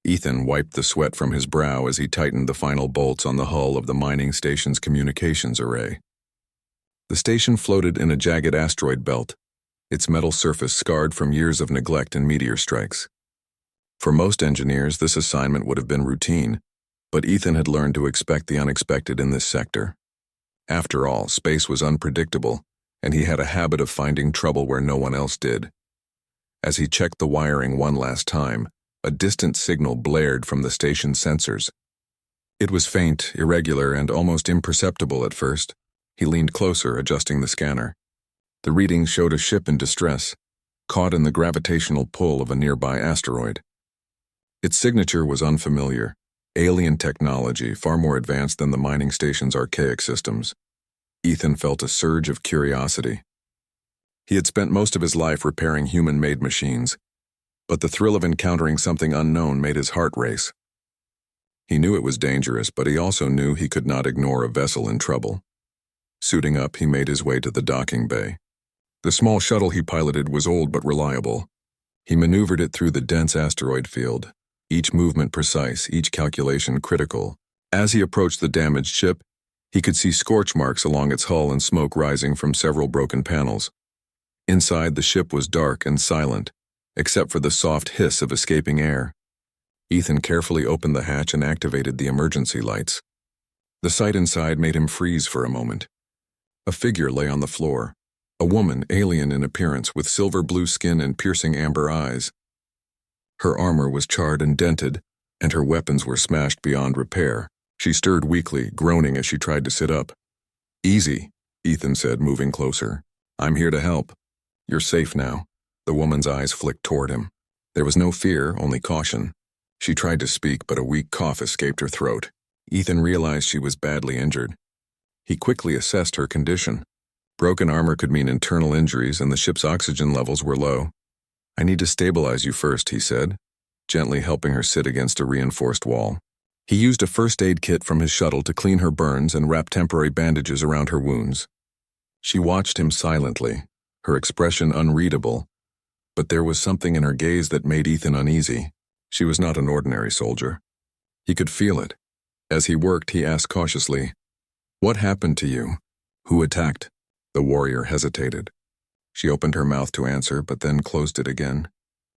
Ethan wiped the sweat from his brow as he tightened the final bolts on the hull of the mining station's communications array. The station floated in a jagged asteroid belt, its metal surface scarred from years of neglect and meteor strikes. For most engineers, this assignment would have been routine, but Ethan had learned to expect the unexpected in this sector. After all, space was unpredictable, and he had a habit of finding trouble where no one else did. As he checked the wiring one last time, a distant signal blared from the station's sensors. It was faint, irregular, and almost imperceptible at first. He leaned closer, adjusting the scanner. The readings showed a ship in distress, caught in the gravitational pull of a nearby asteroid. Its signature was unfamiliar, alien technology far more advanced than the mining station's archaic systems. Ethan felt a surge of curiosity. He had spent most of his life repairing human-made machines, but the thrill of encountering something unknown made his heart race. He knew it was dangerous, but he also knew he could not ignore a vessel in trouble. Suiting up, he made his way to the docking bay. The small shuttle he piloted was old but reliable. He maneuvered it through the dense asteroid field, each movement precise, each calculation critical. As he approached the damaged ship, he could see scorch marks along its hull and smoke rising from several broken panels. Inside, the ship was dark and silent, except for the soft hiss of escaping air. Ethan carefully opened the hatch and activated the emergency lights. The sight inside made him freeze for a moment. A figure lay on the floor, a woman alien in appearance with silver blue skin and piercing amber eyes. Her armor was charred and dented, and her weapons were smashed beyond repair. She stirred weakly, groaning as she tried to sit up. "Easy," Ethan said, moving closer. "I'm here to help. You're safe now." The woman's eyes flicked toward him. There was no fear, only caution. She tried to speak, but a weak cough escaped her throat. Ethan realized she was badly injured. He quickly assessed her condition. Broken armor could mean internal injuries, and the ship's oxygen levels were low. "I need to stabilize you first," he said, gently helping her sit against a reinforced wall. He used a first aid kit from his shuttle to clean her burns and wrap temporary bandages around her wounds. She watched him silently, her expression unreadable, but there was something in her gaze that made Ethan uneasy. She was not an ordinary soldier. He could feel it. As he worked, he asked cautiously, "What happened to you? Who attacked?" The warrior hesitated. She opened her mouth to answer, but then closed it again.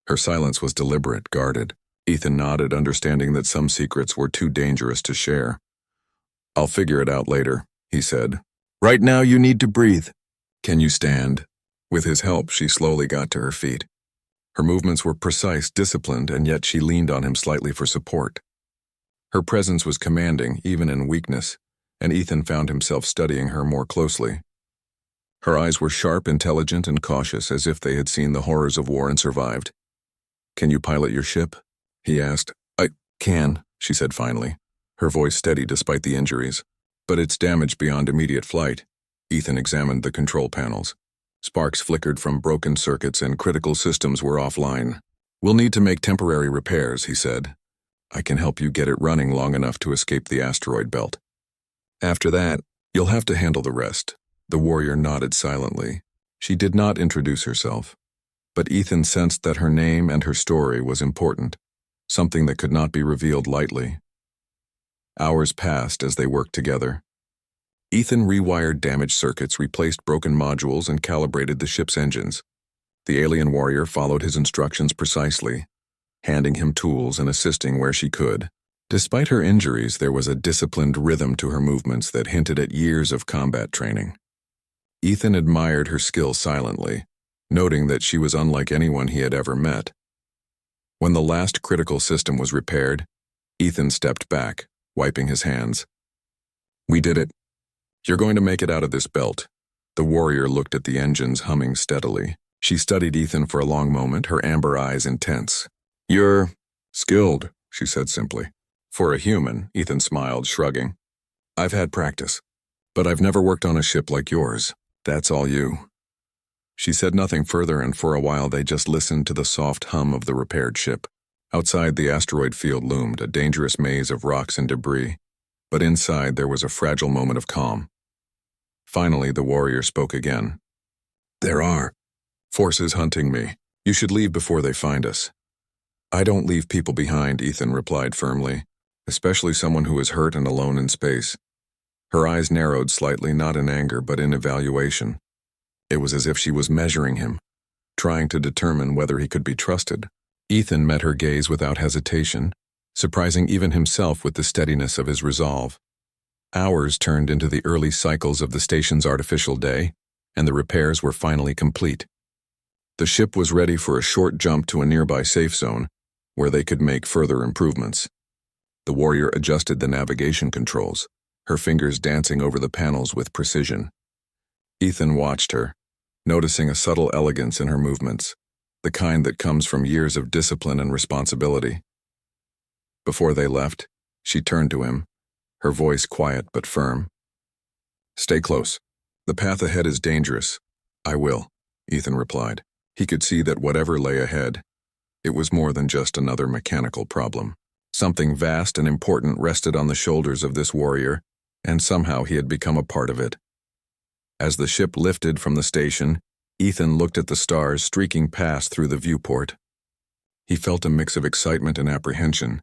Her silence was deliberate, guarded. Ethan nodded, understanding that some secrets were too dangerous to share. "I'll figure it out later," he said. "Right now you need to breathe." "Can you stand?" With his help, she slowly got to her feet. Her movements were precise, disciplined, and yet she leaned on him slightly for support. Her presence was commanding, even in weakness, and Ethan found himself studying her more closely. Her eyes were sharp, intelligent, and cautious, as if they had seen the horrors of war and survived. "Can you pilot your ship?" he asked. "I can," she said finally, her voice steady despite the injuries. "But it's damaged beyond immediate flight." Ethan examined the control panels. Sparks flickered from broken circuits and critical systems were offline. "We'll need to make temporary repairs," he said. "I can help you get it running long enough to escape the asteroid belt. After that, you'll have to handle the rest." The warrior nodded silently. She did not introduce herself, but Ethan sensed that her name and her story was important, something that could not be revealed lightly. Hours passed as they worked together. Ethan rewired damaged circuits, replaced broken modules, and calibrated the ship's engines. The alien warrior followed his instructions precisely, handing him tools and assisting where she could. Despite her injuries, there was a disciplined rhythm to her movements that hinted at years of combat training. Ethan admired her skill silently, noting that she was unlike anyone he had ever met. When the last critical system was repaired, Ethan stepped back, wiping his hands. "We did it. You're going to make it out of this belt." The warrior looked at the engines humming steadily. She studied Ethan for a long moment, her amber eyes intense. "You're skilled," she said simply. "For a human," Ethan smiled, shrugging. "I've had practice, but I've never worked on a ship like yours. That's all you." She said nothing further, and for a while they just listened to the soft hum of the repaired ship. Outside, the asteroid field loomed, a dangerous maze of rocks and debris, but inside there was a fragile moment of calm. Finally, the warrior spoke again. "There are forces hunting me. You should leave before they find us." "I don't leave people behind," Ethan replied firmly, "especially someone who is hurt and alone in space." Her eyes narrowed slightly, not in anger but in evaluation. It was as if she was measuring him, trying to determine whether he could be trusted. Ethan met her gaze without hesitation, surprising even himself with the steadiness of his resolve. Hours turned into the early cycles of the station's artificial day, and the repairs were finally complete. The ship was ready for a short jump to a nearby safe zone, where they could make further improvements. The warrior adjusted the navigation controls, her fingers dancing over the panels with precision. Ethan watched her, noticing a subtle elegance in her movements, the kind that comes from years of discipline and responsibility. Before they left, she turned to him, her voice quiet but firm. "Stay close. The path ahead is dangerous." "I will," Ethan replied. He could see that whatever lay ahead, it was more than just another mechanical problem. Something vast and important rested on the shoulders of this warrior, and somehow he had become a part of it. As the ship lifted from the station, Ethan looked at the stars streaking past through the viewport. He felt a mix of excitement and apprehension.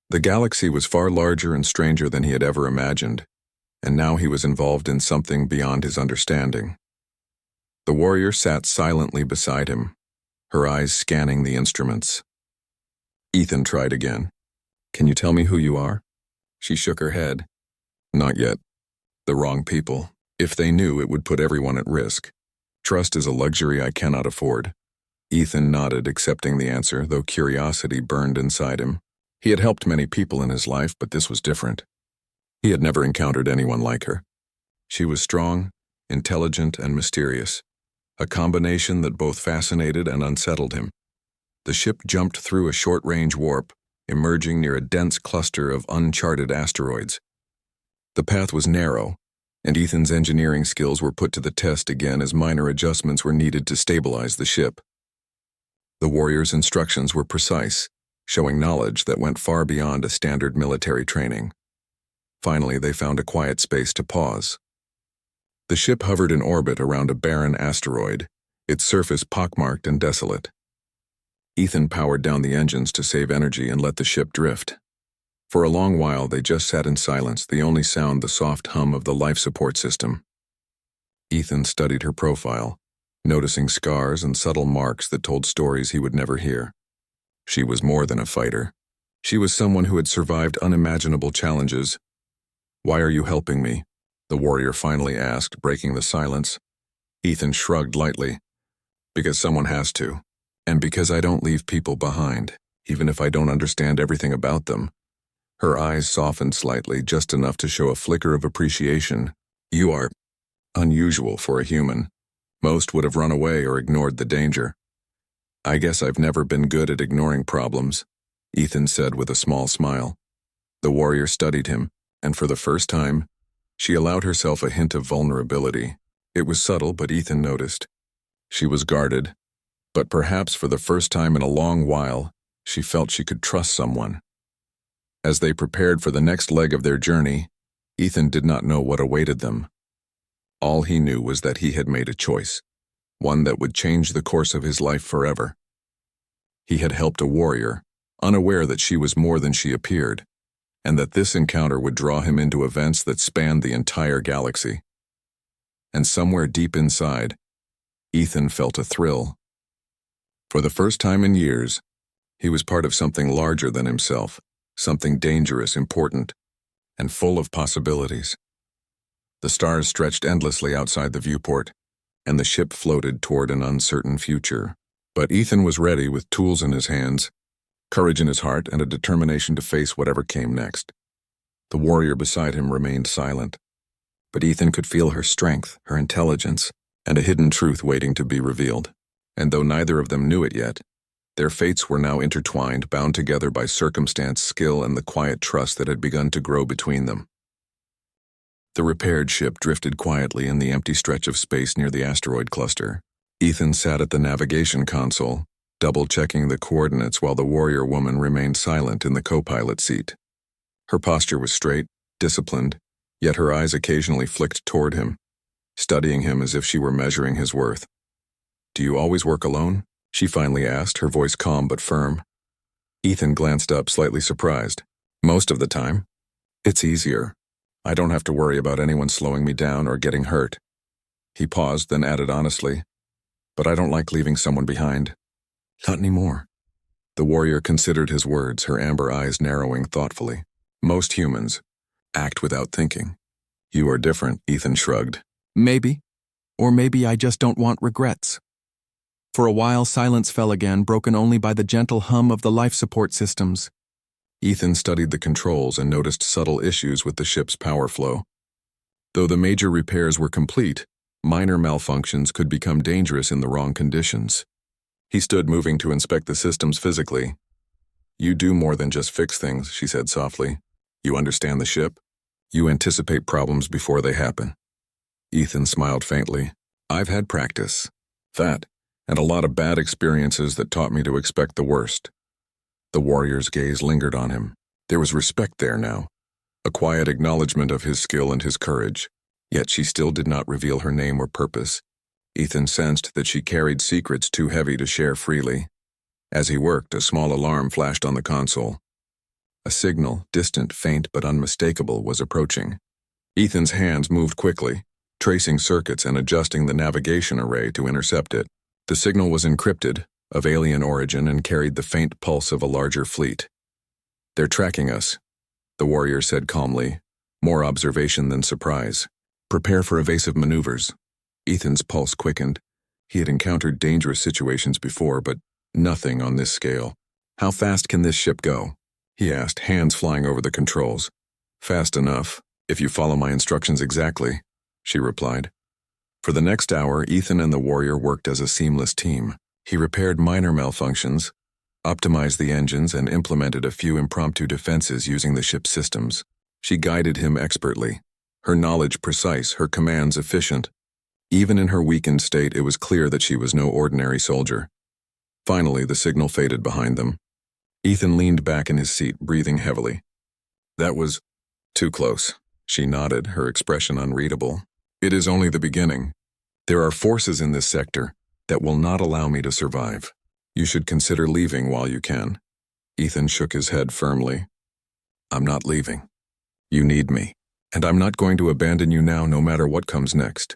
The galaxy was far larger and stranger than he had ever imagined, and now he was involved in something beyond his understanding. The warrior sat silently beside him, her eyes scanning the instruments. Ethan tried again. "Can you tell me who you are?" She shook her head. "Not yet. The wrong people. If they knew, it would put everyone at risk. Trust is a luxury I cannot afford." Ethan nodded, accepting the answer, though curiosity burned inside him. He had helped many people in his life, but this was different. He had never encountered anyone like her. She was strong, intelligent, and mysterious, a combination that both fascinated and unsettled him. The ship jumped through a short-range warp, emerging near a dense cluster of uncharted asteroids. The path was narrow, and Ethan's engineering skills were put to the test again as minor adjustments were needed to stabilize the ship. The warrior's instructions were precise, showing knowledge that went far beyond a standard military training. Finally, they found a quiet space to pause. The ship hovered in orbit around a barren asteroid, its surface pockmarked and desolate. Ethan powered down the engines to save energy and let the ship drift. For a long while, they just sat in silence, the only sound the soft hum of the life support system. Ethan studied her profile, noticing scars and subtle marks that told stories he would never hear. She was more than a fighter. She was someone who had survived unimaginable challenges. "Why are you helping me?" the warrior finally asked, breaking the silence. Ethan shrugged lightly. "Because someone has to. And because I don't leave people behind, even if I don't understand everything about them." Her eyes softened slightly, just enough to show a flicker of appreciation. "You are unusual for a human. Most would have run away or ignored the danger." "I guess I've never been good at ignoring problems," Ethan said with a small smile. The warrior studied him, and for the first time, she allowed herself a hint of vulnerability. It was subtle, but Ethan noticed. She was guarded, but perhaps for the first time in a long while, she felt she could trust someone. As they prepared for the next leg of their journey, Ethan did not know what awaited them. All he knew was that he had made a choice, one that would change the course of his life forever. He had helped a warrior, unaware that she was more than she appeared, and that this encounter would draw him into events that spanned the entire galaxy. And somewhere deep inside, Ethan felt a thrill. For the first time in years, he was part of something larger than himself, something dangerous, important, and full of possibilities. The stars stretched endlessly outside the viewport, and the ship floated toward an uncertain future. But Ethan was ready, with tools in his hands, courage in his heart, and a determination to face whatever came next. The warrior beside him remained silent, but Ethan could feel her strength, her intelligence, and a hidden truth waiting to be revealed. And though neither of them knew it yet, their fates were now intertwined, bound together by circumstance, skill, and the quiet trust that had begun to grow between them. The repaired ship drifted quietly in the empty stretch of space near the asteroid cluster. Ethan sat at the navigation console, double-checking the coordinates while the warrior woman remained silent in the co-pilot seat. Her posture was straight, disciplined, yet her eyes occasionally flicked toward him, studying him as if she were measuring his worth. "Do you always work alone?" she finally asked, her voice calm but firm. Ethan glanced up, slightly surprised. Most of the time. It's easier. I don't have to worry about anyone slowing me down or getting hurt. He paused, then added honestly, but I don't like leaving someone behind. Not anymore. The warrior considered his words, her amber eyes narrowing thoughtfully. Most humans act without thinking. You are different, Ethan shrugged. Maybe. Or maybe I just don't want regrets. For a while, silence fell again, broken only by the gentle hum of the life support systems. Ethan studied the controls and noticed subtle issues with the ship's power flow. Though the major repairs were complete, minor malfunctions could become dangerous in the wrong conditions. He stood, moving to inspect the systems physically. You do more than just fix things, she said softly. You understand the ship. You anticipate problems before they happen. Ethan smiled faintly. I've had practice. That, and a lot of bad experiences that taught me to expect the worst. The warrior's gaze lingered on him. There was respect there now, a quiet acknowledgement of his skill and his courage. Yet she still did not reveal her name or purpose. Ethan sensed that she carried secrets too heavy to share freely. As he worked, a small alarm flashed on the console. A signal, distant, faint, but unmistakable, was approaching. Ethan's hands moved quickly, tracing circuits and adjusting the navigation array to intercept it. The signal was encrypted, of alien origin, and carried the faint pulse of a larger fleet. They're tracking us, the warrior said calmly, more observation than surprise. Prepare for evasive maneuvers. Ethan's pulse quickened. He had encountered dangerous situations before, but nothing on this scale. How fast can this ship go? He asked, hands flying over the controls. Fast enough, if you follow my instructions exactly, she replied. For the next hour, Ethan and the warrior worked as a seamless team. He repaired minor malfunctions, optimized the engines, and implemented a few impromptu defenses using the ship's systems. She guided him expertly, her knowledge precise, her commands efficient. Even in her weakened state, it was clear that she was no ordinary soldier. Finally, the signal faded behind them. Ethan leaned back in his seat, breathing heavily. That was too close. She nodded, her expression unreadable. It is only the beginning. There are forces in this sector that will not allow me to survive. You should consider leaving while you can. Ethan shook his head firmly. I'm not leaving. You need me, and I'm not going to abandon you now, no matter what comes next.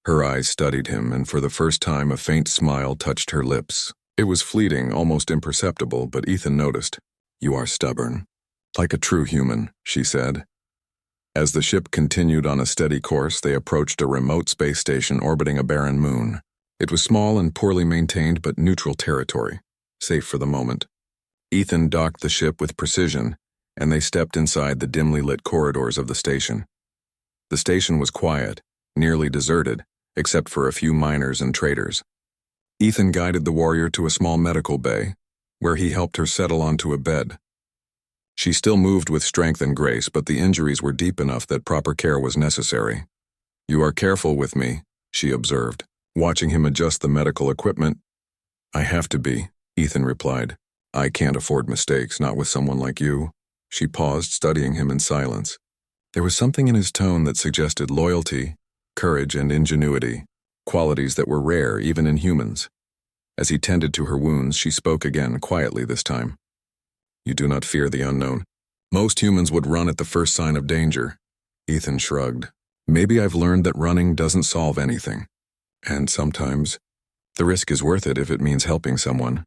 Her eyes studied him, and for the first time a faint smile touched her lips. It was fleeting, almost imperceptible, but Ethan noticed. You are stubborn. Like a true human, she said. As the ship continued on a steady course, they approached a remote space station orbiting a barren moon. It was small and poorly maintained, but neutral territory, safe for the moment. Ethan docked the ship with precision, and they stepped inside the dimly lit corridors of the station. The station was quiet, nearly deserted, except for a few miners and traders. Ethan guided the warrior to a small medical bay, where he helped her settle onto a bed. She still moved with strength and grace, but the injuries were deep enough that proper care was necessary. You are careful with me, she observed, watching him adjust the medical equipment. I have to be, Ethan replied. I can't afford mistakes, not with someone like you. She paused, studying him in silence. There was something in his tone that suggested loyalty, courage, and ingenuity, qualities that were rare even in humans. As he tended to her wounds, she spoke again, quietly this time. You do not fear the unknown. Most humans would run at the first sign of danger. Ethan shrugged. Maybe I've learned that running doesn't solve anything. And sometimes, the risk is worth it if it means helping someone.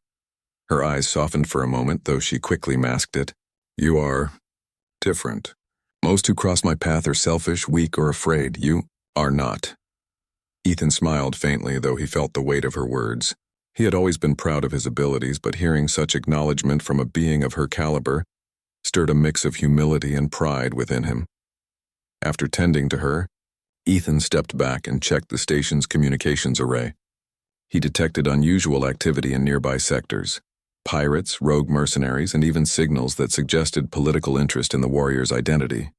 Her eyes softened for a moment, though she quickly masked it. You are different. Most who cross my path are selfish, weak, or afraid. You are not. Ethan smiled faintly, though he felt the weight of her words. He had always been proud of his abilities, but hearing such acknowledgement from a being of her caliber stirred a mix of humility and pride within him. After tending to her, Ethan stepped back and checked the station's communications array. He detected unusual activity in nearby sectors. Pirates, rogue mercenaries, and even signals that suggested political interest in the warrior's identity.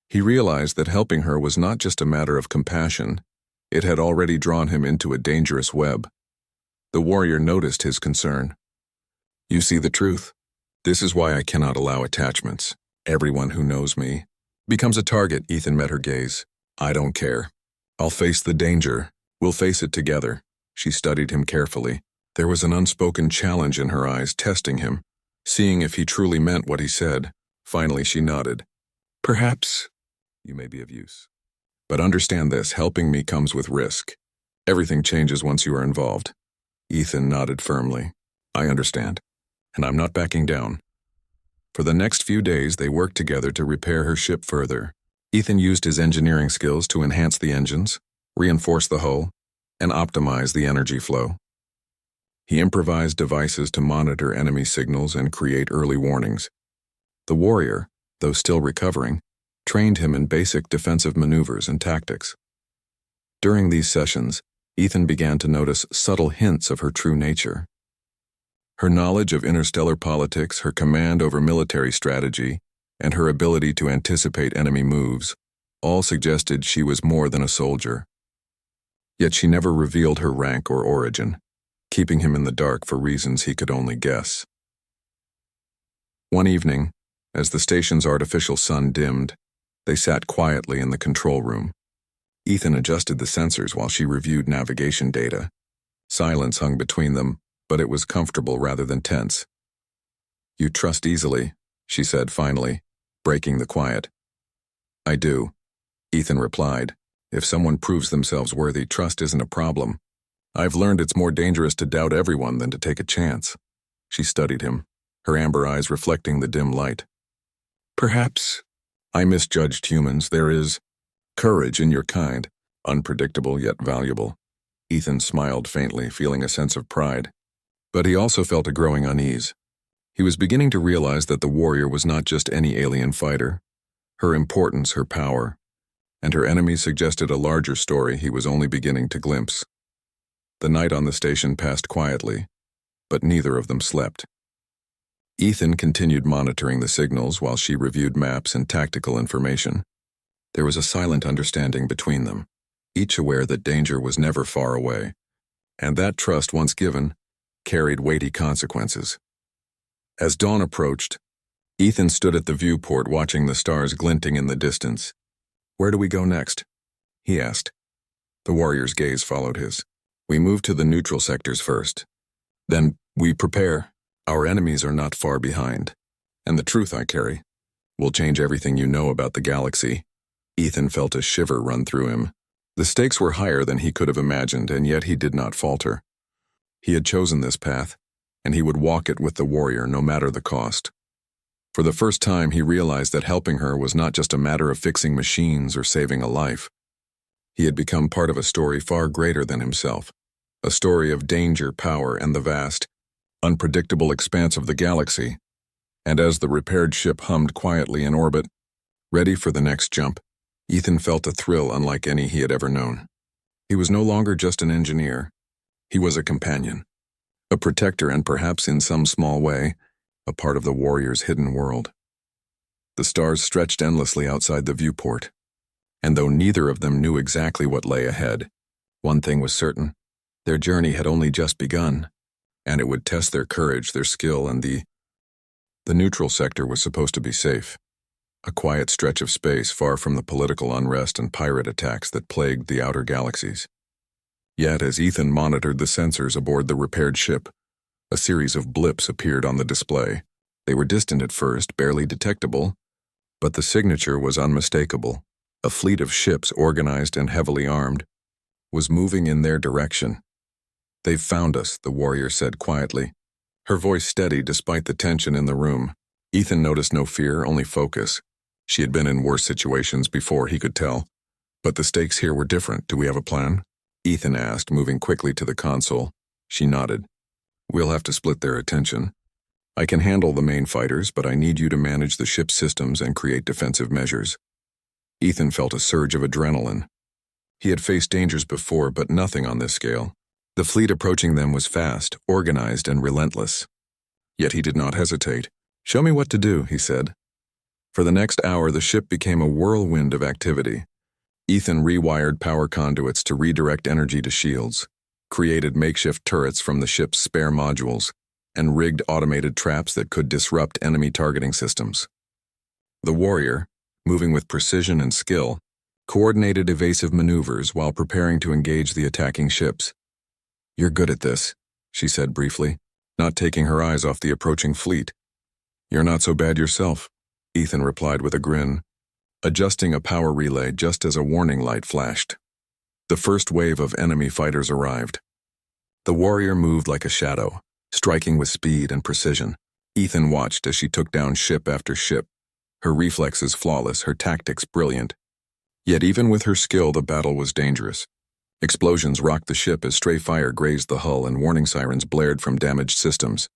He realized that helping her was not just a matter of compassion. It had already drawn him into a dangerous web. The warrior noticed his concern. You see the truth. This is why I cannot allow attachments. Everyone who knows me becomes a target. Ethan met her gaze. I don't care. I'll face the danger. We'll face it together. She studied him carefully. There was an unspoken challenge in her eyes, testing him. Seeing if he truly meant what he said, finally she nodded. Perhaps you may be of use. But understand this, helping me comes with risk. Everything changes once you are involved. Ethan nodded firmly. I understand, and I'm not backing down. For the next few days, they worked together to repair her ship further. Ethan used his engineering skills to enhance the engines, reinforce the hull, and optimize the energy flow. He improvised devices to monitor enemy signals and create early warnings. The warrior, though still recovering, trained him in basic defensive maneuvers and tactics. During these sessions, Ethan began to notice subtle hints of her true nature. Her knowledge of interstellar politics, her command over military strategy, and her ability to anticipate enemy moves all suggested she was more than a soldier. Yet she never revealed her rank or origin, keeping him in the dark for reasons he could only guess. One evening, as the station's artificial sun dimmed, they sat quietly in the control room. Ethan adjusted the sensors while she reviewed navigation data. Silence hung between them, but it was comfortable rather than tense. You trust easily, she said finally, breaking the quiet. I do, Ethan replied. If someone proves themselves worthy, trust isn't a problem. I've learned it's more dangerous to doubt everyone than to take a chance. She studied him, her amber eyes reflecting the dim light. Perhaps I misjudged humans. There is courage in your kind, unpredictable yet valuable. Ethan smiled faintly, feeling a sense of pride. But he also felt a growing unease. He was beginning to realize that the warrior was not just any alien fighter. Her importance, her power, and her enemies suggested a larger story he was only beginning to glimpse. The night on the station passed quietly, but neither of them slept. Ethan continued monitoring the signals while she reviewed maps and tactical information. There was a silent understanding between them, each aware that danger was never far away, and that trust, once given, carried weighty consequences. As dawn approached, Ethan stood at the viewport watching the stars glinting in the distance. Where do we go next? He asked. The warrior's gaze followed his. We move to the neutral sectors first. Then we prepare. Our enemies are not far behind. And the truth I carry will change everything you know about the galaxy. Ethan felt a shiver run through him. The stakes were higher than he could have imagined, and yet he did not falter. He had chosen this path, and he would walk it with the warrior no matter the cost. For the first time, he realized that helping her was not just a matter of fixing machines or saving a life. He had become part of a story far greater than himself, a story of danger, power, and the vast, unpredictable expanse of the galaxy. And as the repaired ship hummed quietly in orbit, ready for the next jump, Ethan felt a thrill unlike any he had ever known. He was no longer just an engineer. He was a companion, a protector, and perhaps in some small way, a part of the warrior's hidden world. The stars stretched endlessly outside the viewport, and though neither of them knew exactly what lay ahead, one thing was certain: their journey had only just begun, and it would test their courage, their skill, and the neutral sector was supposed to be safe, a quiet stretch of space far from the political unrest and pirate attacks that plagued the outer galaxies. Yet, as Ethan monitored the sensors aboard the repaired ship, a series of blips appeared on the display. They were distant at first, barely detectable, but the signature was unmistakable. A fleet of ships, organized and heavily armed, was moving in their direction. They've found us, the warrior said quietly, her voice steady despite the tension in the room. Ethan noticed no fear, only focus. She had been in worse situations before, he could tell. But the stakes here were different. Do we have a plan? Ethan asked, moving quickly to the console. She nodded. We'll have to split their attention. I can handle the main fighters, but I need you to manage the ship's systems and create defensive measures. Ethan felt a surge of adrenaline. He had faced dangers before, but nothing on this scale. The fleet approaching them was fast, organized, and relentless. Yet he did not hesitate. Show me what to do, he said. For the next hour, the ship became a whirlwind of activity. Ethan rewired power conduits to redirect energy to shields, created makeshift turrets from the ship's spare modules, and rigged automated traps that could disrupt enemy targeting systems. The warrior, moving with precision and skill, coordinated evasive maneuvers while preparing to engage the attacking ships. You're good at this, she said briefly, not taking her eyes off the approaching fleet. "You're not so bad yourself," Ethan replied with a grin, adjusting a power relay just as a warning light flashed. The first wave of enemy fighters arrived. The warrior moved like a shadow, striking with speed and precision. Ethan watched as she took down ship after ship, her reflexes flawless, her tactics brilliant. Yet even with her skill, the battle was dangerous. Explosions rocked the ship as stray fire grazed the hull and warning sirens blared from damaged systems.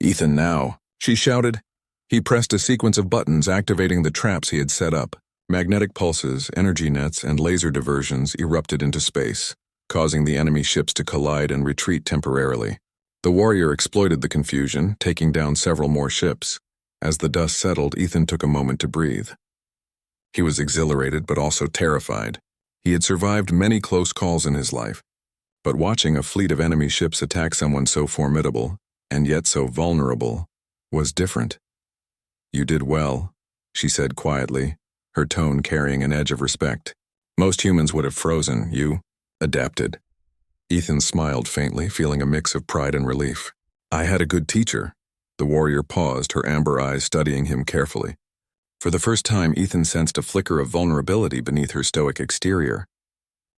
"Ethan, now," she shouted. He pressed a sequence of buttons activating the traps he had set up. Magnetic pulses, energy nets, and laser diversions erupted into space, causing the enemy ships to collide and retreat temporarily. The warrior exploited the confusion, taking down several more ships. As the dust settled, Ethan took a moment to breathe. He was exhilarated but also terrified. He had survived many close calls in his life, but watching a fleet of enemy ships attack someone so formidable, and yet so vulnerable, was different. "You did well," she said quietly, her tone carrying an edge of respect. "Most humans would have frozen. You adapted." Ethan smiled faintly, feeling a mix of pride and relief. "I had a good teacher." The warrior paused, her amber eyes studying him carefully. For the first time, Ethan sensed a flicker of vulnerability beneath her stoic exterior.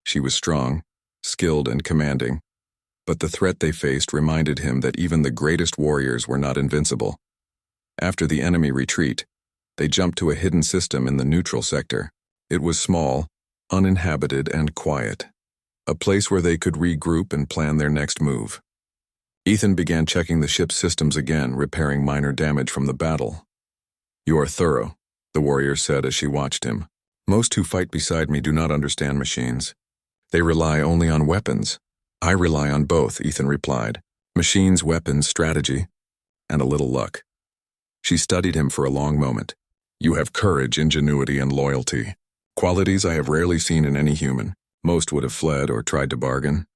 She was strong, skilled, and commanding, but the threat they faced reminded him that even the greatest warriors were not invincible. After the enemy retreat, they jumped to a hidden system in the neutral sector. It was small, uninhabited, and quiet, a place where they could regroup and plan their next move. Ethan began checking the ship's systems again, repairing minor damage from the battle. "You are thorough," the warrior said as she watched him. "Most who fight beside me do not understand machines. They rely only on weapons. I rely on both," Ethan replied. "Machines, weapons, strategy, and a little luck." She studied him for a long moment. "You have courage, ingenuity, and loyalty. Qualities I have rarely seen in any human. Most would have fled or tried to bargain."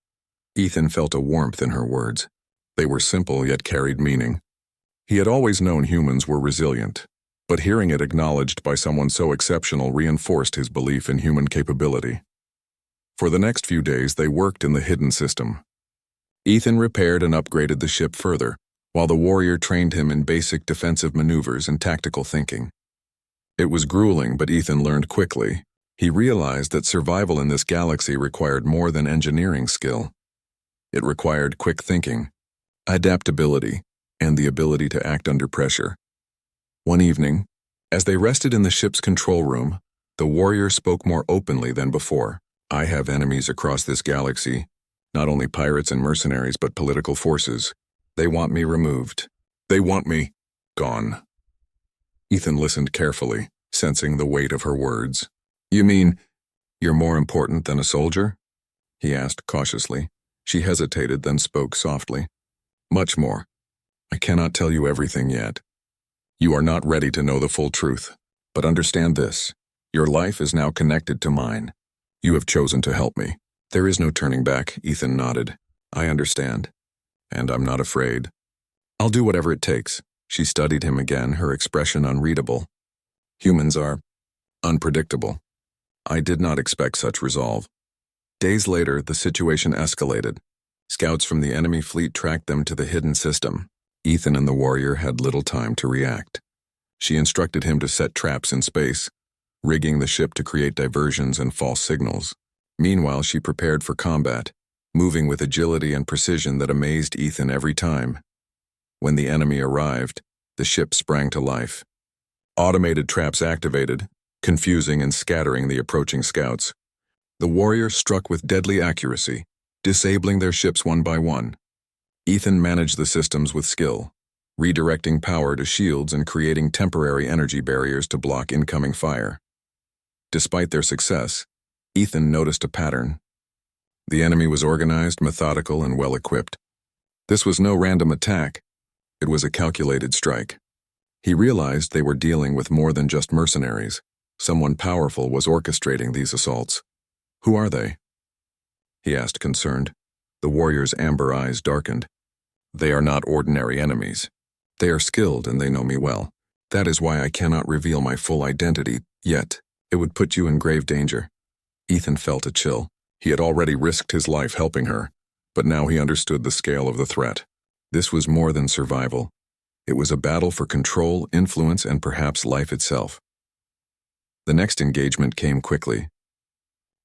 Ethan felt a warmth in her words. They were simple yet carried meaning. He had always known humans were resilient, but hearing it acknowledged by someone so exceptional reinforced his belief in human capability. For the next few days, they worked in the hidden system. Ethan repaired and upgraded the ship further, while the warrior trained him in basic defensive maneuvers and tactical thinking. It was grueling, but Ethan learned quickly. He realized that survival in this galaxy required more than engineering skill. It required quick thinking, adaptability, and the ability to act under pressure. One evening, as they rested in the ship's control room, the warrior spoke more openly than before. "I have enemies across this galaxy, not only pirates and mercenaries, but political forces. They want me removed. They want me gone." Ethan listened carefully, sensing the weight of her words. "You mean you're more important than a soldier?" he asked cautiously. She hesitated, then spoke softly. "Much more. I cannot tell you everything yet. You are not ready to know the full truth, but understand this. Your life is now connected to mine. You have chosen to help me. There is no turning back," Ethan nodded. "I understand, and I'm not afraid. I'll do whatever it takes." She studied him again, her expression unreadable. "Humans are unpredictable. I did not expect such resolve." Days later, the situation escalated. Scouts from the enemy fleet tracked them to the hidden system. Ethan and the warrior had little time to react. She instructed him to set traps in space, rigging the ship to create diversions and false signals. Meanwhile, she prepared for combat, moving with agility and precision that amazed Ethan every time. When the enemy arrived, the ship sprang to life. Automated traps activated, confusing and scattering the approaching scouts. The warrior struck with deadly accuracy, disabling their ships one by one. Ethan managed the systems with skill, redirecting power to shields and creating temporary energy barriers to block incoming fire. Despite their success, Ethan noticed a pattern. The enemy was organized, methodical, and well-equipped. This was no random attack. It was a calculated strike. He realized they were dealing with more than just mercenaries. Someone powerful was orchestrating these assaults. "Who are they?" he asked, concerned. The warrior's amber eyes darkened. "They are not ordinary enemies. They are skilled and they know me well. That is why I cannot reveal my full identity yet. It would put you in grave danger." Ethan felt a chill. He had already risked his life helping her, but now he understood the scale of the threat. This was more than survival. It was a battle for control, influence, and perhaps life itself. The next engagement came quickly.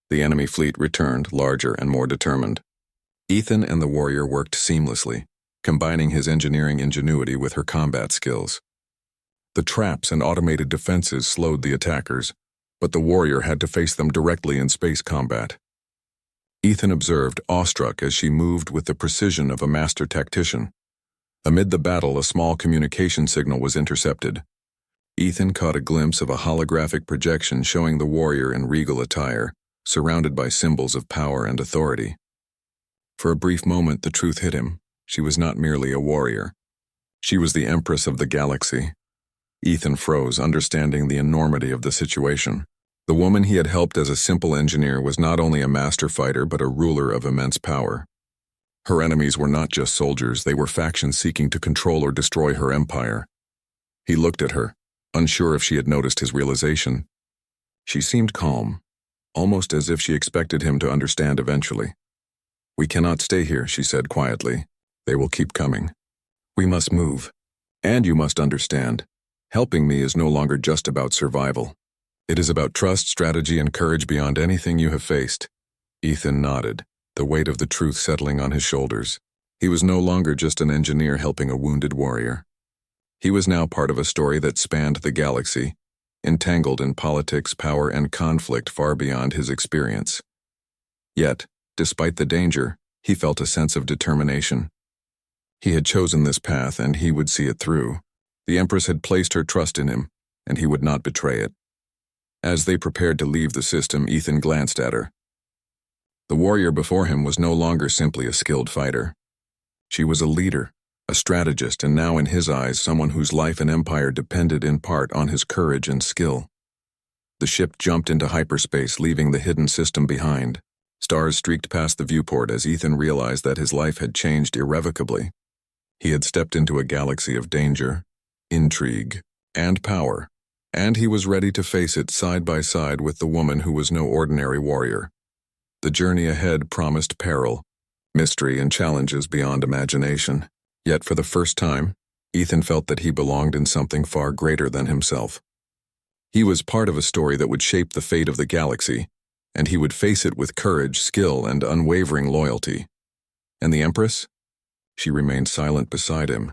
The enemy fleet returned, larger and more determined. Ethan and the warrior worked seamlessly, combining his engineering ingenuity with her combat skills. The traps and automated defenses slowed the attackers, but the warrior had to face them directly in space combat. Ethan observed, awestruck, as she moved with the precision of a master tactician. Amid the battle, a small communication signal was intercepted. Ethan caught a glimpse of a holographic projection showing the warrior in regal attire, surrounded by symbols of power and authority. For a brief moment, the truth hit him. She was not merely a warrior. She was the Empress of the galaxy. Ethan froze, understanding the enormity of the situation. The woman he had helped as a simple engineer was not only a master fighter but a ruler of immense power. Her enemies were not just soldiers, they were factions seeking to control or destroy her empire. He looked at her, unsure if she had noticed his realization. She seemed calm, almost as if she expected him to understand eventually. "We cannot stay here," she said quietly. "They will keep coming. We must move. And you must understand, helping me is no longer just about survival. It is about trust, strategy, and courage beyond anything you have faced." Ethan nodded, the weight of the truth settling on his shoulders. He was no longer just an engineer helping a wounded warrior. He was now part of a story that spanned the galaxy, entangled in politics, power, and conflict far beyond his experience. Yet, despite the danger, he felt a sense of determination. He had chosen this path, and he would see it through. The Empress had placed her trust in him, and he would not betray it. As they prepared to leave the system, Ethan glanced at her. The warrior before him was no longer simply a skilled fighter. She was a leader, a strategist, and now in his eyes, someone whose life and empire depended in part on his courage and skill. The ship jumped into hyperspace, leaving the hidden system behind. Stars streaked past the viewport as Ethan realized that his life had changed irrevocably. He had stepped into a galaxy of danger, intrigue, and power, and he was ready to face it side by side with the woman who was no ordinary warrior. The journey ahead promised peril, mystery, and challenges beyond imagination. Yet for the first time, Ethan felt that he belonged in something far greater than himself. He was part of a story that would shape the fate of the galaxy, and he would face it with courage, skill, and unwavering loyalty. And the Empress? She remained silent beside him,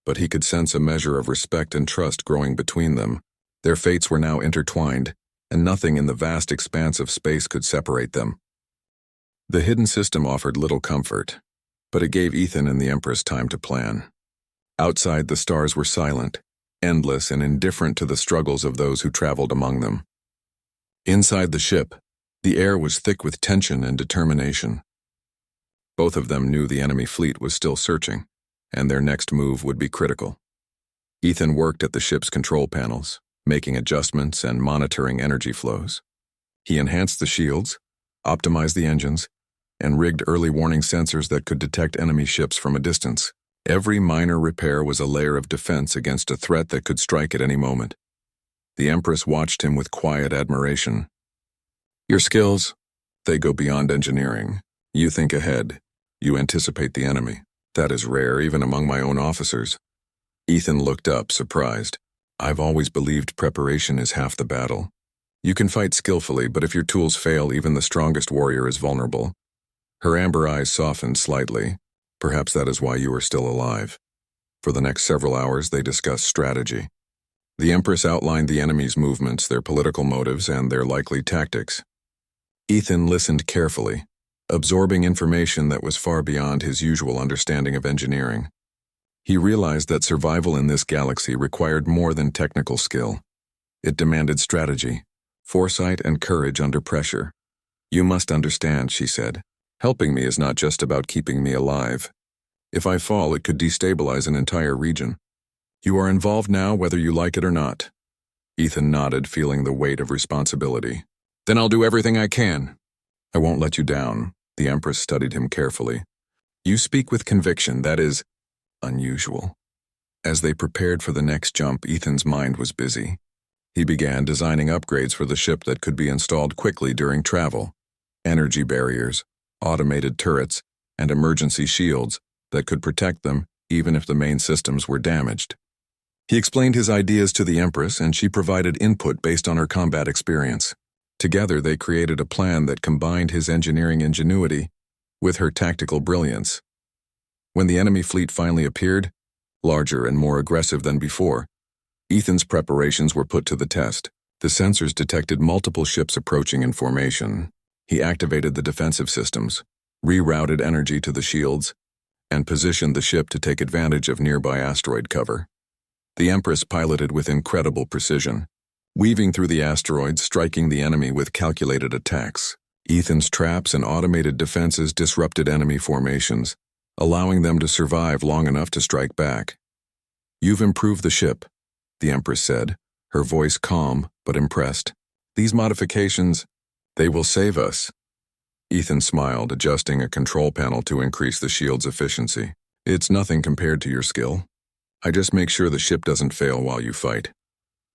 but he could sense a measure of respect and trust growing between them. Their fates were now intertwined, and nothing in the vast expanse of space could separate them. The hidden system offered little comfort, but it gave Ethan and the Empress time to plan. Outside, the stars were silent, endless, and indifferent to the struggles of those who traveled among them. Inside the ship, the air was thick with tension and determination. Both of them knew the enemy fleet was still searching, and their next move would be critical. Ethan worked at the ship's control panels, making adjustments and monitoring energy flows. He enhanced the shields, optimized the engines, and rigged early warning sensors that could detect enemy ships from a distance. Every minor repair was a layer of defense against a threat that could strike at any moment. The Empress watched him with quiet admiration. "Your skills, they go beyond engineering. You think ahead. You anticipate the enemy. That is rare, even among my own officers." Ethan looked up, surprised. "I've always believed preparation is half the battle. You can fight skillfully, but if your tools fail, even the strongest warrior is vulnerable." Her amber eyes softened slightly. "Perhaps that is why you are still alive." For the next several hours, they discussed strategy. The Empress outlined the enemy's movements, their political motives, and their likely tactics. Ethan listened carefully, absorbing information that was far beyond his usual understanding of engineering. He realized that survival in this galaxy required more than technical skill. It demanded strategy, foresight, and courage under pressure. "You must understand," she said. "Helping me is not just about keeping me alive. If I fall, it could destabilize an entire region. You are involved now, whether you like it or not." Ethan nodded, feeling the weight of responsibility. "Then I'll do everything I can." "I won't let you down." The Empress studied him carefully. "You speak with conviction, that is unusual." As they prepared for the next jump, Ethan's mind was busy. He began designing upgrades for the ship that could be installed quickly during travel. Energy barriers, automated turrets, and emergency shields that could protect them even if the main systems were damaged. He explained his ideas to the Empress, and she provided input based on her combat experience. Together, they created a plan that combined his engineering ingenuity with her tactical brilliance. When the enemy fleet finally appeared, larger and more aggressive than before, Ethan's preparations were put to the test. The sensors detected multiple ships approaching in formation. He activated the defensive systems, rerouted energy to the shields, and positioned the ship to take advantage of nearby asteroid cover. The Empress piloted with incredible precision, weaving through the asteroids, striking the enemy with calculated attacks. Ethan's traps and automated defenses disrupted enemy formations, allowing them to survive long enough to strike back. "You've improved the ship," the Empress said, her voice calm but impressed. "These modifications, they will save us." Ethan smiled, adjusting a control panel to increase the shield's efficiency. "It's nothing compared to your skill. I just make sure the ship doesn't fail while you fight."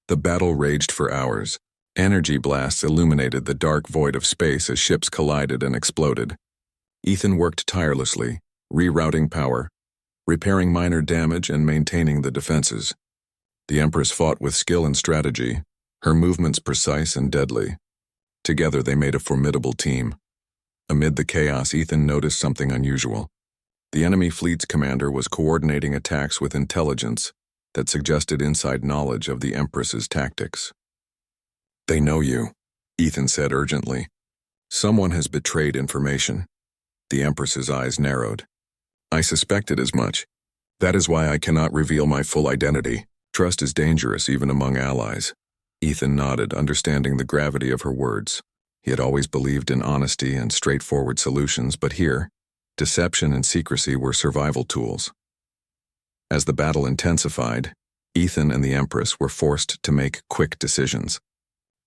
The battle raged for hours. Energy blasts illuminated the dark void of space as ships collided and exploded. Ethan worked tirelessly, rerouting power, repairing minor damage, and maintaining the defenses. The Empress fought with skill and strategy, her movements precise and deadly. Together they made a formidable team. Amid the chaos, Ethan noticed something unusual. The enemy fleet's commander was coordinating attacks with intelligence that suggested inside knowledge of the Empress's tactics. "They know you," Ethan said urgently. "Someone has betrayed information." The Empress's eyes narrowed. "I suspected as much. That is why I cannot reveal my full identity. Trust is dangerous even among allies." Ethan nodded, understanding the gravity of her words. He had always believed in honesty and straightforward solutions, but here, deception and secrecy were survival tools. As the battle intensified, Ethan and the Empress were forced to make quick decisions.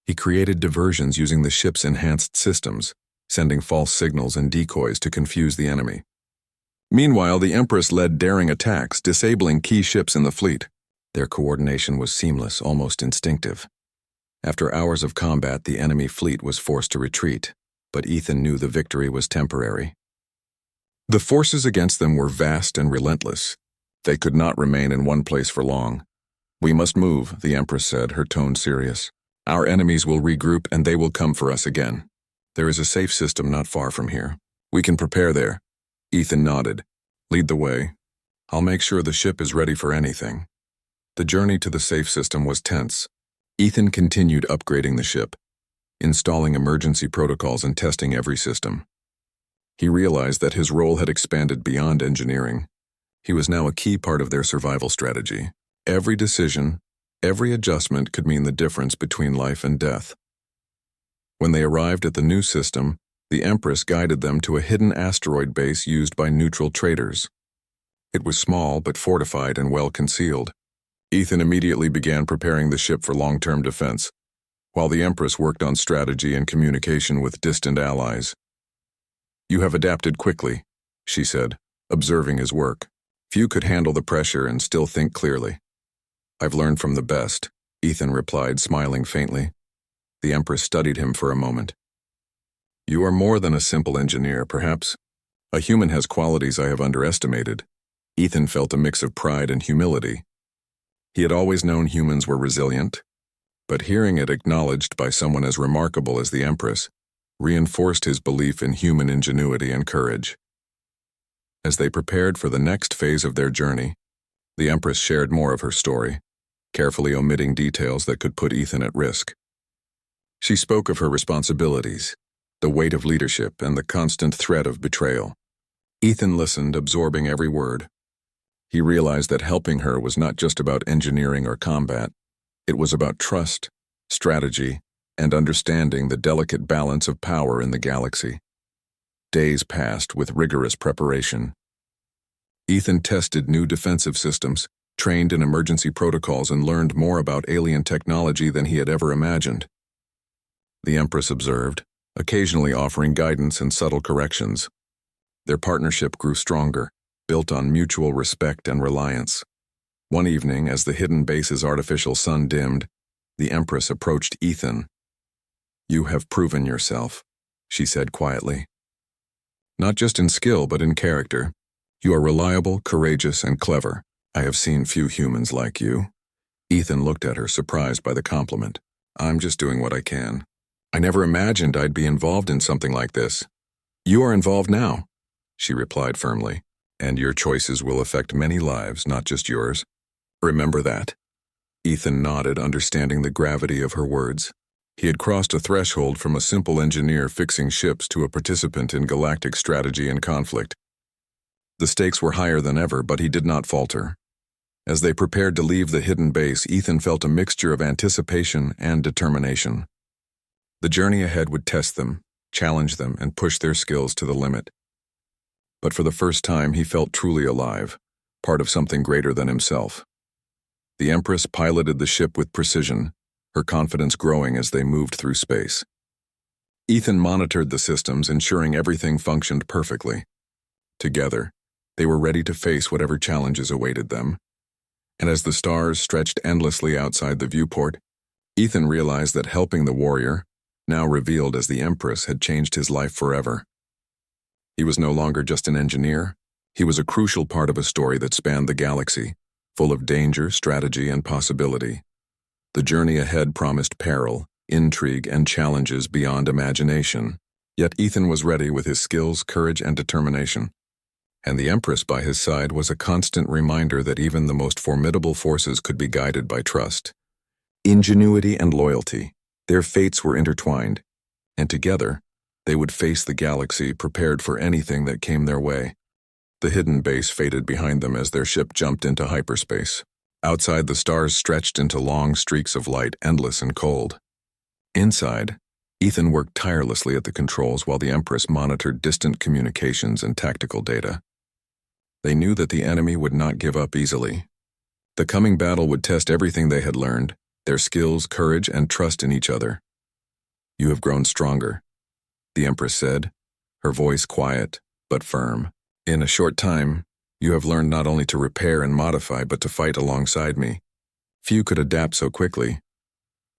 He created diversions using the ship's enhanced systems, sending false signals and decoys to confuse the enemy. Meanwhile, the Empress led daring attacks, disabling key ships in the fleet. Their coordination was seamless, almost instinctive. After hours of combat, the enemy fleet was forced to retreat, but Ethan knew the victory was temporary. The forces against them were vast and relentless. They could not remain in one place for long. "We must move," the Empress said, her tone serious. "Our enemies will regroup and they will come for us again. There is a safe system not far from here. We can prepare there." Ethan nodded. "Lead the way. I'll make sure the ship is ready for anything." The journey to the safe system was tense. Ethan continued upgrading the ship, installing emergency protocols and testing every system. He realized that his role had expanded beyond engineering. He was now a key part of their survival strategy. Every decision, every adjustment could mean the difference between life and death. When they arrived at the new system, the Empress guided them to a hidden asteroid base used by neutral traders. It was small but fortified and well concealed. Ethan immediately began preparing the ship for long-term defense, while the Empress worked on strategy and communication with distant allies. "You have adapted quickly," she said, observing his work. "Few could handle the pressure and still think clearly." "I've learned from the best," Ethan replied, smiling faintly. The Empress studied him for a moment. "You are more than a simple engineer, perhaps. A human has qualities I have underestimated." Ethan felt a mix of pride and humility. He had always known humans were resilient, but hearing it acknowledged by someone as remarkable as the Empress reinforced his belief in human ingenuity and courage. As they prepared for the next phase of their journey, the Empress shared more of her story, carefully omitting details that could put Ethan at risk. She spoke of her responsibilities, the weight of leadership, and the constant threat of betrayal. Ethan listened, absorbing every word. He realized that helping her was not just about engineering or combat. It was about trust, strategy, and understanding the delicate balance of power in the galaxy. Days passed with rigorous preparation. Ethan tested new defensive systems, trained in emergency protocols, and learned more about alien technology than he had ever imagined. The Empress observed, occasionally offering guidance and subtle corrections. Their partnership grew stronger, built on mutual respect and reliance. One evening, as the hidden base's artificial sun dimmed, the Empress approached Ethan. "You have proven yourself," she said quietly. "Not just in skill, but in character. You are reliable, courageous, and clever. I have seen few humans like you. Ethan looked at her, surprised by the compliment. I'm just doing what I can. I never imagined I'd be involved in something like this. You are involved now, she replied firmly, and your choices will affect many lives, not just yours. Remember that. Ethan nodded, understanding the gravity of her words. He had crossed a threshold from a simple engineer fixing ships to a participant in galactic strategy and conflict. The stakes were higher than ever, but he did not falter. As they prepared to leave the hidden base, Ethan felt a mixture of anticipation and determination. The journey ahead would test them, challenge them, and push their skills to the limit. But for the first time, he felt truly alive, part of something greater than himself. The Empress piloted the ship with precision, her confidence growing as they moved through space. Ethan monitored the systems, ensuring everything functioned perfectly. Together, they were ready to face whatever challenges awaited them. And as the stars stretched endlessly outside the viewport, Ethan realized that helping the warrior, now revealed as the Empress, had changed his life forever. He was no longer just an engineer. He was a crucial part of a story that spanned the galaxy, full of danger, strategy, and possibility. The journey ahead promised peril, intrigue, and challenges beyond imagination. Yet Ethan was ready with his skills, courage, and determination. And the Empress by his side was a constant reminder that even the most formidable forces could be guided by trust, ingenuity, and loyalty. Their fates were intertwined, and together, they would face the galaxy prepared for anything that came their way. The hidden base faded behind them as their ship jumped into hyperspace. Outside, the stars stretched into long streaks of light, endless and cold. Inside, Ethan worked tirelessly at the controls while the Empress monitored distant communications and tactical data. They knew that the enemy would not give up easily. The coming battle would test everything they had learned, their skills, courage, and trust in each other. You have grown stronger, the Empress said, her voice quiet but firm. In a short time, you have learned not only to repair and modify, but to fight alongside me. Few could adapt so quickly.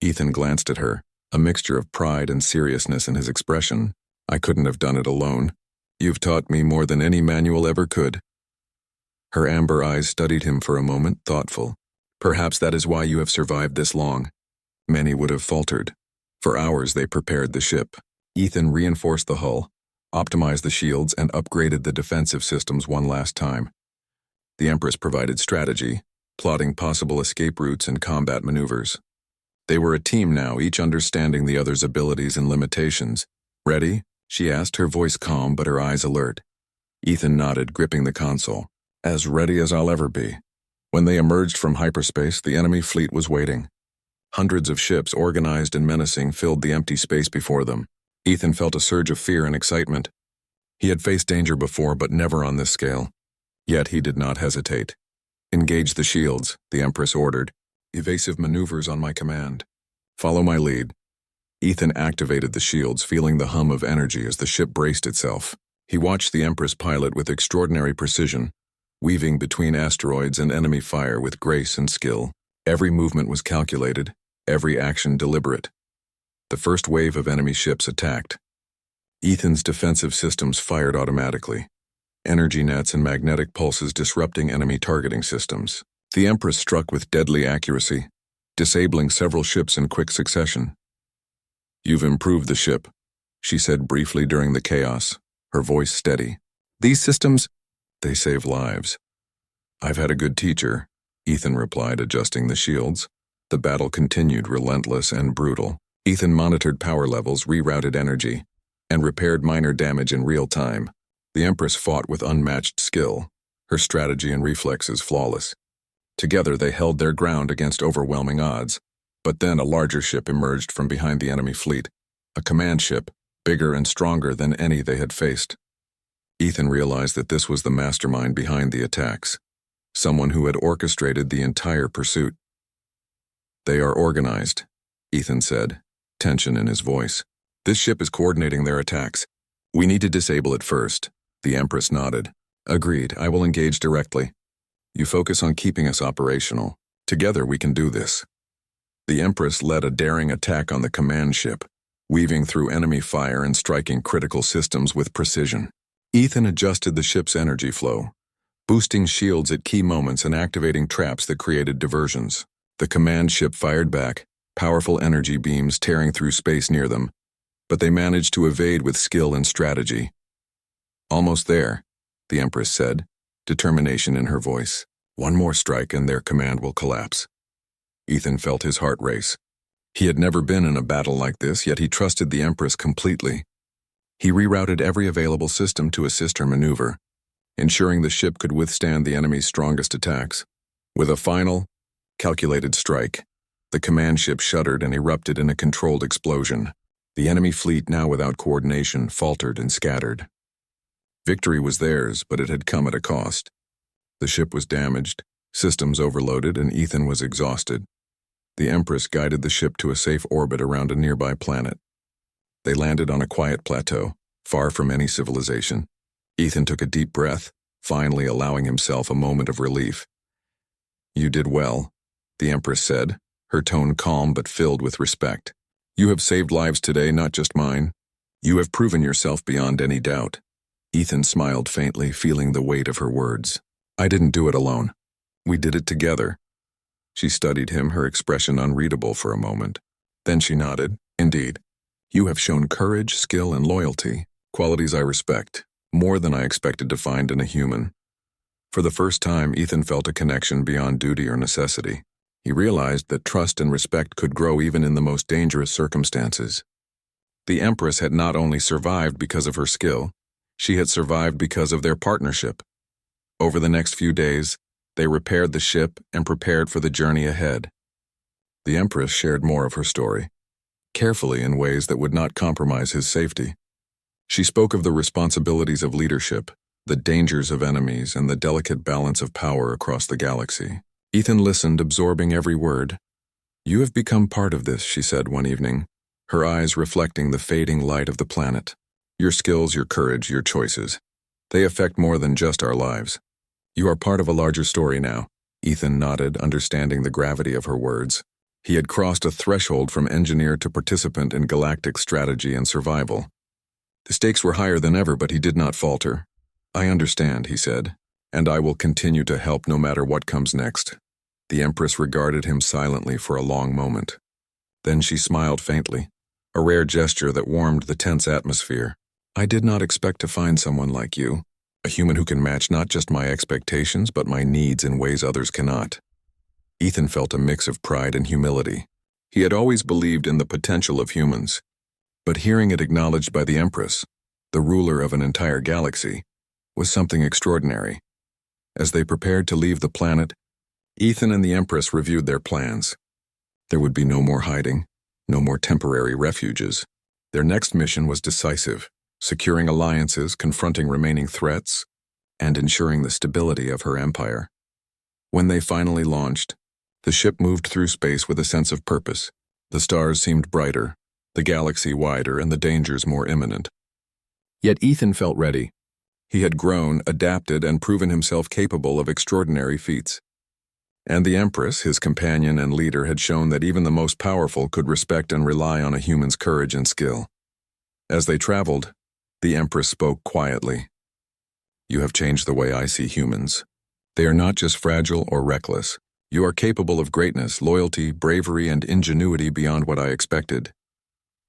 Ethan glanced at her, a mixture of pride and seriousness in his expression. I couldn't have done it alone. You've taught me more than any manual ever could. Her amber eyes studied him for a moment, thoughtful. Perhaps that is why you have survived this long. Many would have faltered. For hours they prepared the ship. Ethan reinforced the hull, optimized the shields, and upgraded the defensive systems one last time. The Empress provided strategy, plotting possible escape routes and combat maneuvers. They were a team now, each understanding the other's abilities and limitations. Ready? She asked, her voice calm but her eyes alert. Ethan nodded, gripping the console. As ready as I'll ever be. When they emerged from hyperspace, the enemy fleet was waiting. Hundreds of ships, organized and menacing, filled the empty space before them. Ethan felt a surge of fear and excitement. He had faced danger before, but never on this scale. Yet he did not hesitate. Engage the shields, the Empress ordered. Evasive maneuvers on my command. Follow my lead. Ethan activated the shields, feeling the hum of energy as the ship braced itself. He watched the Empress pilot with extraordinary precision, weaving between asteroids and enemy fire with grace and skill. Every movement was calculated, every action deliberate. The first wave of enemy ships attacked. Ethan's defensive systems fired automatically, energy nets and magnetic pulses disrupting enemy targeting systems. The Empress struck with deadly accuracy, disabling several ships in quick succession. You've improved the ship, she said briefly during the chaos, her voice steady. These systems, they save lives. I've had a good teacher, Ethan replied, adjusting the shields. The battle continued, relentless and brutal. Ethan monitored power levels, rerouted energy, and repaired minor damage in real time. The Empress fought with unmatched skill, her strategy and reflexes flawless. Together they held their ground against overwhelming odds. But then a larger ship emerged from behind the enemy fleet, a command ship, bigger and stronger than any they had faced. Ethan realized that this was the mastermind behind the attacks, someone who had orchestrated the entire pursuit. They are organized, Ethan said, tension in his voice. This ship is coordinating their attacks. We need to disable it first. The Empress nodded. Agreed, I will engage directly. You focus on keeping us operational. Together we can do this. The Empress led a daring attack on the command ship, weaving through enemy fire and striking critical systems with precision. Ethan adjusted the ship's energy flow, boosting shields at key moments and activating traps that created diversions. The command ship fired back, powerful energy beams tearing through space near them, but they managed to evade with skill and strategy. "Almost there," the Empress said, determination in her voice. "One more strike and their command will collapse." Ethan felt his heart race. He had never been in a battle like this, yet he trusted the Empress completely. He rerouted every available system to assist her maneuver, ensuring the ship could withstand the enemy's strongest attacks. With a final, calculated strike, the command ship shuddered and erupted in a controlled explosion. The enemy fleet, now without coordination, faltered and scattered. Victory was theirs, but it had come at a cost. The ship was damaged, systems overloaded, and Ethan was exhausted. The Empress guided the ship to a safe orbit around a nearby planet. They landed on a quiet plateau, far from any civilization. Ethan took a deep breath, finally allowing himself a moment of relief. "You did well," the Empress said, her tone calm but filled with respect. "You have saved lives today, not just mine. You have proven yourself beyond any doubt." Ethan smiled faintly, feeling the weight of her words. "I didn't do it alone. We did it together." She studied him, her expression unreadable for a moment. Then she nodded. "Indeed. You have shown courage, skill, and loyalty, qualities I respect, more than I expected to find in a human." For the first time, Ethan felt a connection beyond duty or necessity. He realized that trust and respect could grow even in the most dangerous circumstances. The Empress had not only survived because of her skill, she had survived because of their partnership. Over the next few days, they repaired the ship and prepared for the journey ahead. The Empress shared more of her story, carefully in ways that would not compromise his safety. She spoke of the responsibilities of leadership, the dangers of enemies, and the delicate balance of power across the galaxy. Ethan listened, absorbing every word. "You have become part of this," she said one evening, her eyes reflecting the fading light of the planet. "Your skills, your courage, your choices. They affect more than just our lives. You are part of a larger story now." Ethan nodded, understanding the gravity of her words. He had crossed a threshold from engineer to participant in galactic strategy and survival. The stakes were higher than ever, but he did not falter. "I understand," he said, "and I will continue to help no matter what comes next." The Empress regarded him silently for a long moment. Then she smiled faintly, a rare gesture that warmed the tense atmosphere. "I did not expect to find someone like you. A human who can match not just my expectations, but my needs in ways others cannot." Ethan felt a mix of pride and humility. He had always believed in the potential of humans, but hearing it acknowledged by the Empress, the ruler of an entire galaxy, was something extraordinary. As they prepared to leave the planet, Ethan and the Empress reviewed their plans. There would be no more hiding, no more temporary refuges. Their next mission was decisive, securing alliances, confronting remaining threats, and ensuring the stability of her empire. When they finally launched, the ship moved through space with a sense of purpose. The stars seemed brighter, the galaxy wider, and the dangers more imminent. Yet Ethan felt ready. He had grown, adapted, and proven himself capable of extraordinary feats. And the Empress, his companion and leader, had shown that even the most powerful could respect and rely on a human's courage and skill. As they traveled, the Empress spoke quietly. "You have changed the way I see humans. They are not just fragile or reckless. You are capable of greatness, loyalty, bravery, and ingenuity beyond what I expected."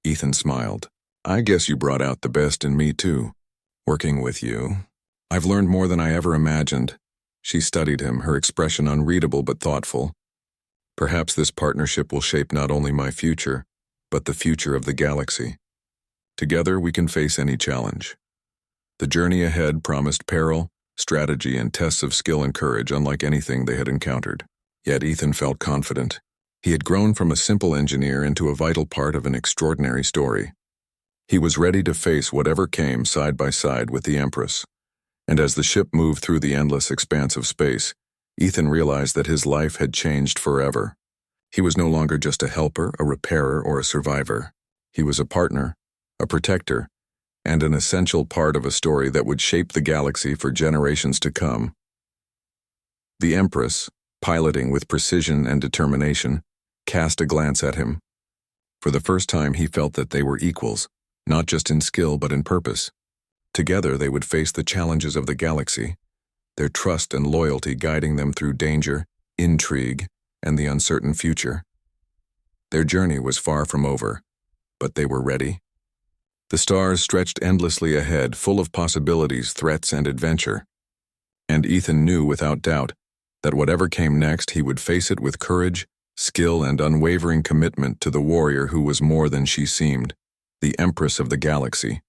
Ethan smiled. "I guess you brought out the best in me too. Working with you, I've learned more than I ever imagined." She studied him, her expression unreadable but thoughtful. "Perhaps this partnership will shape not only my future, but the future of the galaxy. Together we can face any challenge." The journey ahead promised peril, strategy, and tests of skill and courage unlike anything they had encountered. Yet Ethan felt confident. He had grown from a simple engineer into a vital part of an extraordinary story. He was ready to face whatever came side by side with the Empress. And as the ship moved through the endless expanse of space, Ethan realized that his life had changed forever. He was no longer just a helper, a repairer, or a survivor. He was a partner, a protector, and an essential part of a story that would shape the galaxy for generations to come. The Empress, piloting with precision and determination, cast a glance at him. For the first time he felt that they were equals, not just in skill but in purpose. Together they would face the challenges of the galaxy, their trust and loyalty guiding them through danger, intrigue, and the uncertain future. Their journey was far from over, but they were ready. The stars stretched endlessly ahead, full of possibilities, threats, and adventure. And Ethan knew without doubt that whatever came next, he would face it with courage, skill, and unwavering commitment to the warrior who was more than she seemed, the Empress of the Galaxy.